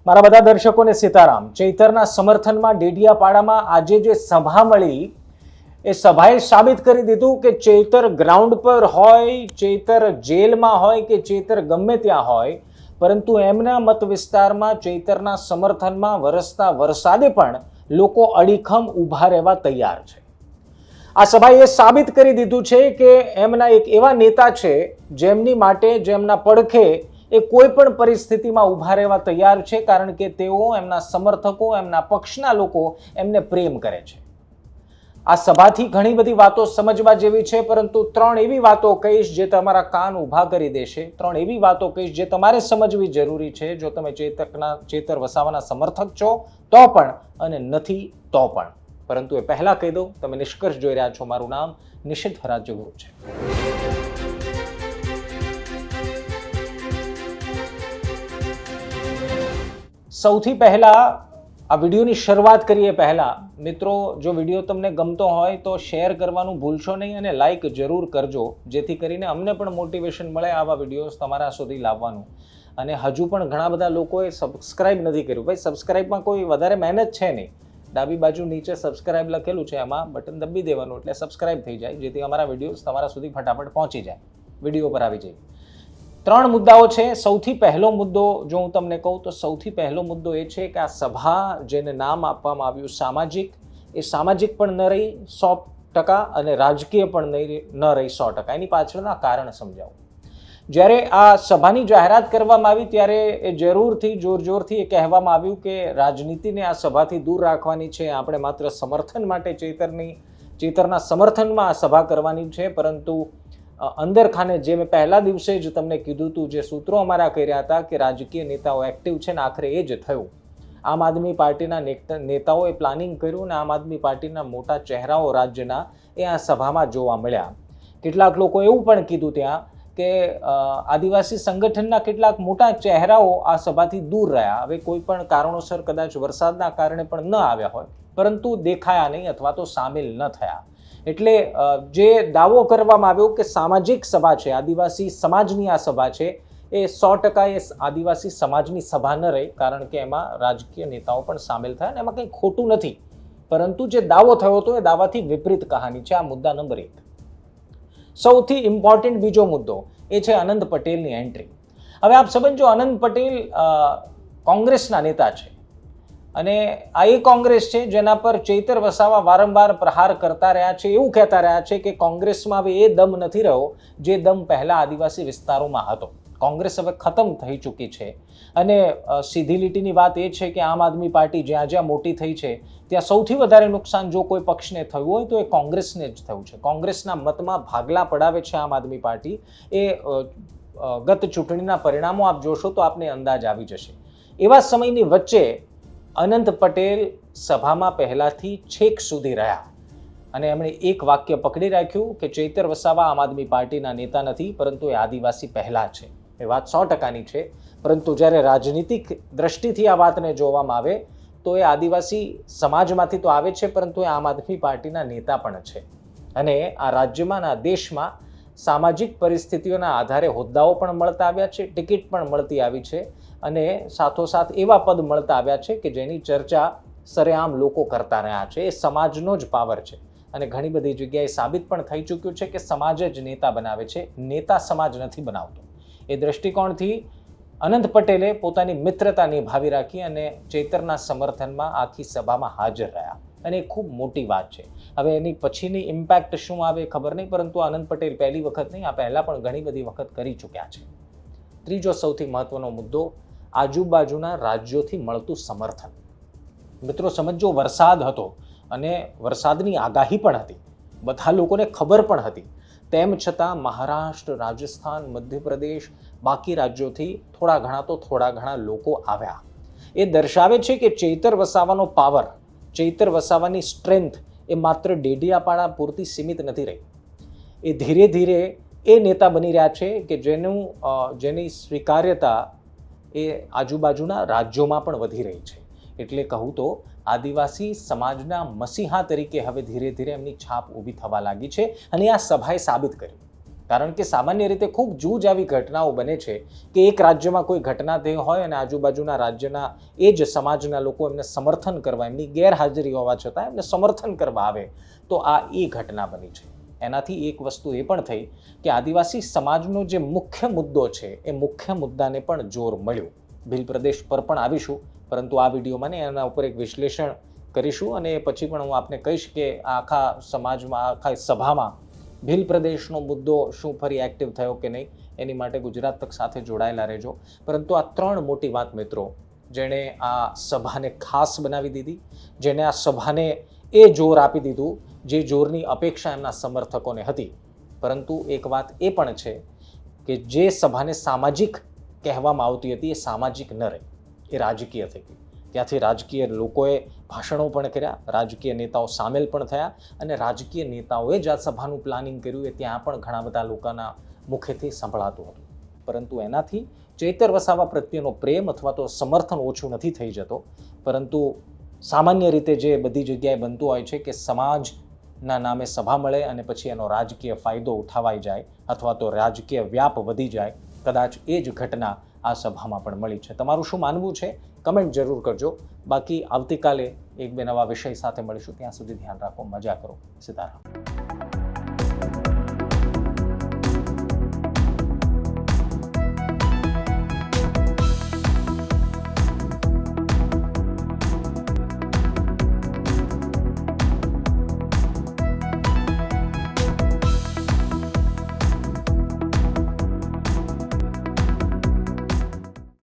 મારા બધા દર્શકોને સીતારામ. ચૈતરના સમર્થનમાં ડેડિયાપાડામાં આજે જે સભા મળી એ સભાએ સાબિત કરી દીધું કે ચૈતર ગ્રાઉન્ડ પર હોય, ચૈતર જેલમાં હોય કે ચૈતર ગમે ત્યાં હોય, પરંતુ એમના મત વિસ્તારમાં ચૈતરના સમર્થનમાં વરસતા વરસાદે પણ લોકો અડીખમ ઊભા રહેવા તૈયાર છે. આ સભાએ સાબિત કરી દીધું છે કે એમના એક એવા નેતા છે જેમની માટે, જેમના પડખે એ કોઈ પણ પરિસ્થિતિમાં ઊભા રહેવા તૈયાર છે, કારણ કે તેઓ, એમના સમર્થકો, એમના પક્ષના લોકો એમને પ્રેમ કરે છે. આ સભાથી ઘણી બધી વાતો સમજવા જેવી છે, પરંતુ 3 એવી વાતો કહીશ જે તમારા કાન ઊભા કરી દેશે. 3 એવી વાતો કહીશ જે તમારે સમજવી જરૂરી છે જો તમે ચૈતર વસાવાના સમર્થક છો તો પણ અને નથી તો પણ. પરંતુ એ પહેલા કહી દઉં, તમે નિષ્કર્ષ જોઈ રહ્યા છો. મારું નામ નિશિત રાજ્યગુરુ છે. સૌથી પહેલા આ વિડીયોની શરૂઆત કરીએ પહેલા મિત્રો, જો વિડીયો તમને ગમતો હોય તો શેર કરવાનું ભૂલશો નહીં અને લાઈક જરૂર કરજો, જેથી કરીને અમને પણ મોટિવેશન મળે આવા વિડીયોઝ તમારા સુધી લાવવાનું. અને હજુ પણ ઘણા બધા લોકોએ સબસ્ક્રાઇબ નથી કર્યું. ભાઈ, સબસ્ક્રાઇબમાં કોઈ વધારે મહેનત છે નહીં. ડાબી બાજુ નીચે સબસ્ક્રાઇબ લખેલું છે, એમાં બટન દબી દેવાનું એટલે સબસ્ક્રાઇબ થઈ જાય, જેથી અમારા વિડીયોઝ તમારા સુધી ફટાફટ પહોંચી જાય, વિડીયો પર આવી જાય. 3 મુદ્દાઓ છે. સૌથી પહેલો મુદ્દો જો હું તમને કહું તો સૌથી પહેલો મુદ્દો એ છે કે આ સભા જેને નામ આપવામાં આવ્યું સામાજિક, એ સામાજિક પણ ન રહી 100% અને રાજકીય પણ ન રહી 100%. એની પાછળના કારણ સમજાવું. જ્યારે આ સભાની જાહેરાત કરવામાં આવી ત્યારે એ જરૂરથી જોરથી એ કહેવામાં આવ્યું કે રાજનીતિને આ સભાથી દૂર રાખવાની છે, આપણે માત્ર સમર્થન માટે ચૈતરના સમર્થનમાં આ સભા કરવાની છે. પરંતુ અંદર ખાને જે મેં પહેલા દિવસે જ તમને કીધું હતું, જે સૂત્રો અમારા કહી રહ્યા હતા કે રાજકીય નેતાઓ એક્ટિવ છે ને આખરે એ જ થયું. આમ આદમી પાર્ટીના નેતાઓએ પ્લાનિંગ કર્યું અને આમ આદમી પાર્ટીના મોટા ચહેરાઓ રાજ્યના એ આ સભામાં જોવા મળ્યા. કેટલાક લોકો એવું પણ કીધું ત્યાં કે આદિવાસી સંગઠનના કેટલાક મોટા ચહેરાઓ આ સભાથી દૂર રહ્યા. હવે કોઈ પણ કારણોસર, કદાચ વરસાદના કારણે પણ ન આવ્યા હોય, પરંતુ દેખાયા નહીં અથવા તો સામેલ ન થયા. એટલે જે દાવો કરવામાં આવ્યો કે સામાજિક સભા છે, આદિવાસી સમાજની આ સભા છે, એ 100% એ આદિવાસી સમાજની સભા ન રહી, કારણ કે એમાં રાજકીય નેતાઓ પણ સામેલ થયા અને એમાં કંઈ ખોટું નથી. પરંતુ જે દાવો થયો હતો એ દાવાથી વિપરીત કહાની છે. આ મુદ્દા નંબર 1. સૌથી ઇમ્પોર્ટન્ટ બીજો મુદ્દો એ છે અનંત પટેલની એન્ટ્રી. હવે આપ સમજો, અનંત પટેલ કોંગ્રેસના નેતા છે અને આ એ કોંગ્રેસ છે જેના પર ચૈતર વસાવા વારંવાર પ્રહાર કરતા રહ્યા છે, એવું કહેતા રહ્યા છે કે કોંગ્રેસમાં હવે એ દમ નથી રહ્યો જે દમ પહેલા આદિવાસી વિસ્તારોમાં હતો. કોંગ્રેસ હવે ખતમ થઈ ચૂકી છે. અને સીધી લીટીની વાત એ છે કે આમ આદમી પાર્ટી જ્યાં જ્યાં મોટી થઈ છે ત્યાં સૌથી વધારે નુકસાન જો કોઈ પક્ષને થયું હોય તો એ કોંગ્રેસને જ થયું છે. કોંગ્રેસના મતમાં ભાગલા પડાવે છે આમ આદમી પાર્ટી. એ ગત ચૂંટણીના પરિણામો આપ જોશો તો આપને અંદાજ આવી જશે. એવા સમયની વચ્ચે અનંત પટેલ સભામાં પહેલાથી છેક સુધી રહ્યા અને એમણે એક વાક્ય પકડી રાખ્યું કે ચૈતર વસાવા આમ આદમી પાર્ટીના નેતા નથી, પરંતુ એ આદિવાસી પહેલા છે. એ વાત 100%ની છે. પરંતુ જ્યારે રાજનીતિક દ્રષ્ટિથી આ વાતને જોવામાં આવે તો એ આદિવાસી સમાજમાંથી તો આવે છે, પરંતુ એ આમ આદમી પાર્ટીના નેતા પણ છે. અને આ રાજ્યમાં, આ દેશમાં સામાજિક પરિસ્થિતિઓના આધારે હોદ્દાઓ પણ મળતા આવ્યા છે, ટિકિટ પણ મળતી આવી છે અને સાથોસાથ એવા પદ મળતા આવ્યા છે કે જેની ચર્ચા સરેઆમ લોકો કરતા રહ્યા છે. એ સમાજનો જ પાવર છે અને ઘણી બધી જગ્યાએ સાબિત પણ થઈ ચૂક્યું છે કે સમાજ જ નેતા બનાવે છે, નેતા સમાજ નથી બનાવતો. એ દ્રષ્ટિકોણથી અનંત પટેલે પોતાની મિત્રતા નિભાવી રાખી અને ચૈતરના સમર્થનમાં આખી સભામાં હાજર રહ્યા અને એ ખૂબ મોટી વાત છે. હવે એની પછીની ઇમ્પેક્ટ શું આવે ખબર નહીં, પરંતુ અનંત પટેલ પહેલી વખત નહીં, આ પહેલાં પણ ઘણી બધી વખત કરી ચૂક્યા છે. ત્રીજો સૌથી મહત્વનો મુદ્દો, આજુબાજુના રાજ્યોથી મળતું સમર્થન. મિત્રો સમજો, વરસાદ હતો અને વરસાદની આગાહી પણ હતી, બધા લોકોને ખબર પણ હતી. તેમ છતાં મહારાષ્ટ્ર, રાજસ્થાન, મધ્યપ્રદેશ, બાકી રાજ્યોથી થોડા ઘણા લોકો આવ્યા. એ દર્શાવે છે કે ચૈતર વસાવાનો પાવર, ચૈતર વસાવાની સ્ટ્રેન્થ એ માત્ર ડેડિયાપાડા પૂરતી સીમિત નથી રહી. એ ધીરે ધીરે એ નેતા બની રહ્યા છે કે જેની સ્વીકાર્યતા એ આજુબાજુના રાજ્યોમાં પણ વધી રહી છે. એટલે કહું તો આદિવાસી સમાજના મસીહા તરીકે હવે ધીરે ધીરે એમની છાપ ઊભી થવા લાગી છે અને આ સભાએ સાબિત કર્યું. કારણ કે સામાન્ય રીતે ખૂબ જૂજ આવી ઘટનાઓ બને છે કે એક રાજ્યમાં કોઈ ઘટના થઈ હોય અને આજુબાજુના રાજ્યના એ જ સમાજના લોકો એમને સમર્થન કરવા, એમની ગેરહાજરી હોવા છતાં એમને સમર્થન કરવા આવે, તો આ એ ઘટના બની છે. એનાથી એક વસ્તુ એ પણ થઈ કે આદિવાસી સમાજનો જે મુખ્ય મુદ્દો છે એ મુખ્ય મુદ્દાને પણ જોર મળ્યું. ભીલ પ્રદેશ પર પણ આવીશું, પરંતુ આ વિડીયોમાં ને એના ઉપર એક વિશ્લેષણ કરીશું અને પછી પણ હું આપને કહીશ કે આખા સમાજમાં, આખા સભામાં ભીલ પ્રદેશનો મુદ્દો શું ફરી એક્ટિવ થયો કે નહીં, એની માટે ગુજરાત તક સાથે જોડાયેલા રહેજો. પરંતુ આ 3 મોટી વાત મિત્રો, જેણે આ સભાને ખાસ બનાવી દીધી, જેણે આ સભાને એ જોર આપી દીધું જે જોરની અપેક્ષા એમના સમર્થકોને હતી. પરંતુ એક વાત એ પણ છે કે જે સભાને સામાજિક કહેવામાં આવતી હતી એ સામાજિક ન રહી, એ રાજકીય થઈ ગઈ. ત્યાંથી રાજકીય લોકોએ ભાષણો પણ કર્યા, રાજકીય નેતાઓ સામેલ પણ થયા અને રાજકીય નેતાઓએ જ આ સભાનું પ્લાનિંગ કર્યું એ ત્યાં પણ ઘણા બધા લોકોના મુખેથી સંભળાતું હતું. પરંતુ એનાથી ચૈતર વસાવા પ્રત્યેનો પ્રેમ અથવા તો સમર્થન ઓછું નથી થઈ જતો. પરંતુ સામાન્ય રીતે જે બધી જગ્યાએ બનતું હોય છે કે સમાજના નામે સભા મળે અને પછી એનો રાજકીય ફાયદો ઉઠાવાઈ જાય અથવા તો રાજકીય વ્યાપ વધી જાય, કદાચ એ જ ઘટના આ સભામાં પણ મળી છે. તમારું શું માનવું છે કમેન્ટ જરૂર કરજો. બાકી આવતીકાલે એક બે નવા વિષય સાથે મળીશું. ત્યાં સુધી ધ્યાન રાખો, મજા કરો. સીતારામ.